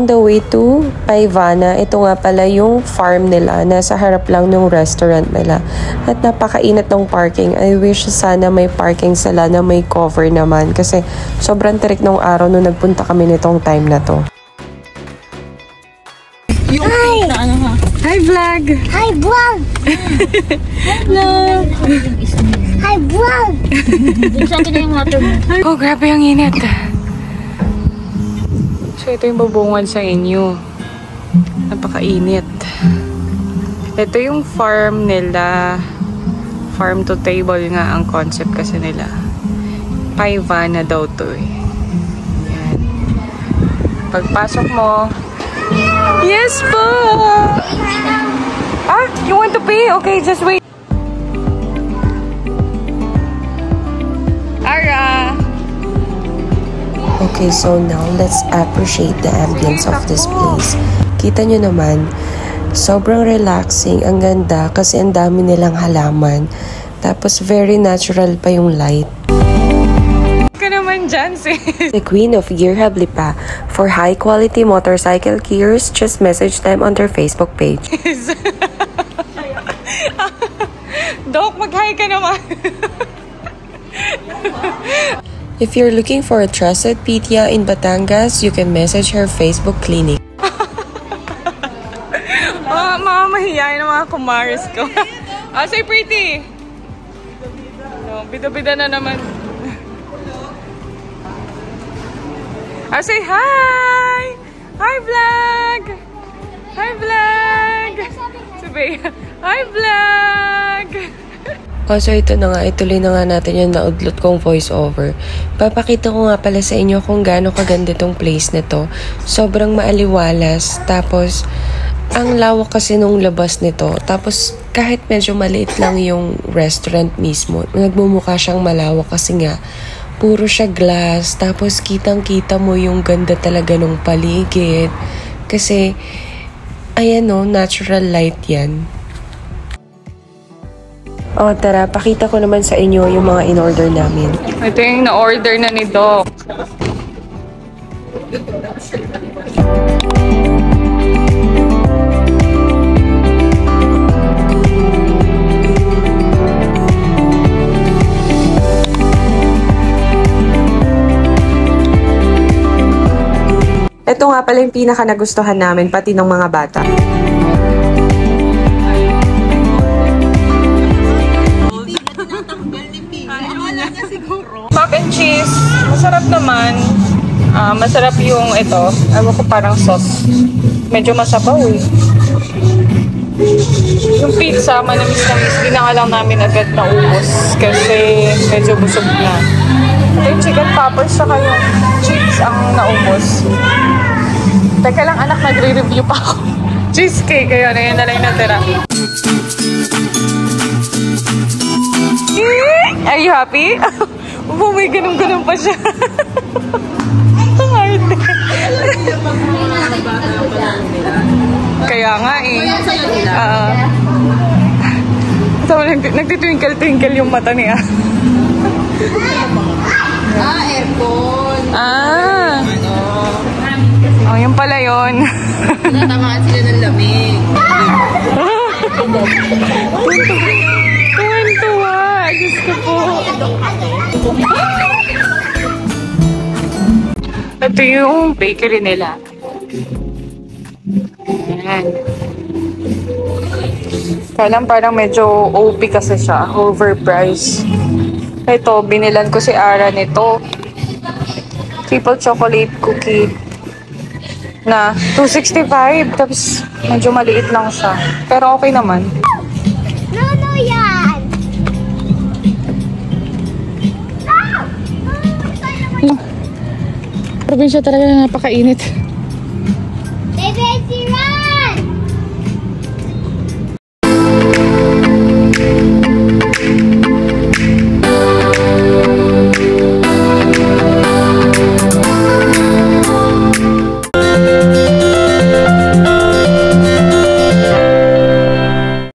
on the way to Paivana. Ito nga pala yung farm nila. Nasa harap lang ng restaurant nila. At napakainit ng parking. I wish sana may parking sila na may cover naman. Kasi sobrang tirik ng araw nung nagpunta kami nitong time na to. Hi! Hi vlog! Hi vlog! Hi vlog! Hi vlog! Buksan ko na yung water mo. Oh, grabe yung init. So, ito yung babungan sa inyo. Napakainit. Ito yung farm nila. Farm to table nga ang concept kasi nila. Paivana daw to eh. Yan. Pagpasok mo, yes po! Ah, you want to pay? Okay, just wait. Ara! Okay, so now let's appreciate the ambience of this place. Kita nyo naman, sobrang relaxing, ang ganda kasi ang dami nilang halaman. Tapos very natural pa yung light. Ka naman dyan, sis. The Queen of Gear Hablipa. For high quality motorcycle gears, just message them on their Facebook page. Dok, mag-hi ka naman. If you're looking for a trusted Pitya in Batangas, you can message her Facebook clinic. Mga mahihayin ng mga kumaris ko. Say pretty. No, bida-bida na naman. Say hi! Hi vlog! Hi vlog! Sabi, hi vlog! So ito na nga, ituloy na nga natin yung naudlot kong voiceover. Papakita ko nga pala sa inyo kung gaano kaganda tong place na to. Sobrang maaliwalas, tapos ang lawak kasi nung labas nito. Tapos kahit medyo maliit lang yung restaurant mismo, nagmumukha siyang malawak kasi nga puro siya glass. Tapos kitang-kita mo yung ganda talaga nung paligid. Kasi ayan o, natural light yan. O tara, pakita ko naman sa inyo yung mga in-order namin. Ito yung na-order na ni Doc. Ito nga pala yung pinaka nagustuhan namin, pati ng mga bata. Mac and cheese, masarap naman. Masarap yung ito. Ewan ko, parang sauce. Medyo masabaw eh. Yung pizza, manamis-namis. Di na nga lang namin agad naubos kasi medyo busog na. Ito yung chicken poppers saka yung chips ang naubos. Teka lang anak, nagre-review pa ako. Cheesecake, kaya na yun na lang natira. Are you happy? Oh, may ganun-ganun pa siya. Ang arte. Kaya nga eh. Nagtitwinkle-twinkle yung mata niya. Aircon. Oh, yun pala yun. Natamaan sila ng lamig. Tuwan-tuwa. Diyos ko po. Ito yung bakery nila. Ayan. Parang medyo OP kasi siya. Overpriced. Ito, binilan ko si Ara nito. Triple chocolate cookie. Na 265. Tapos medyo maliit lang siya. Pero okay naman. Ano yan? Probinsya talaga na napakainit.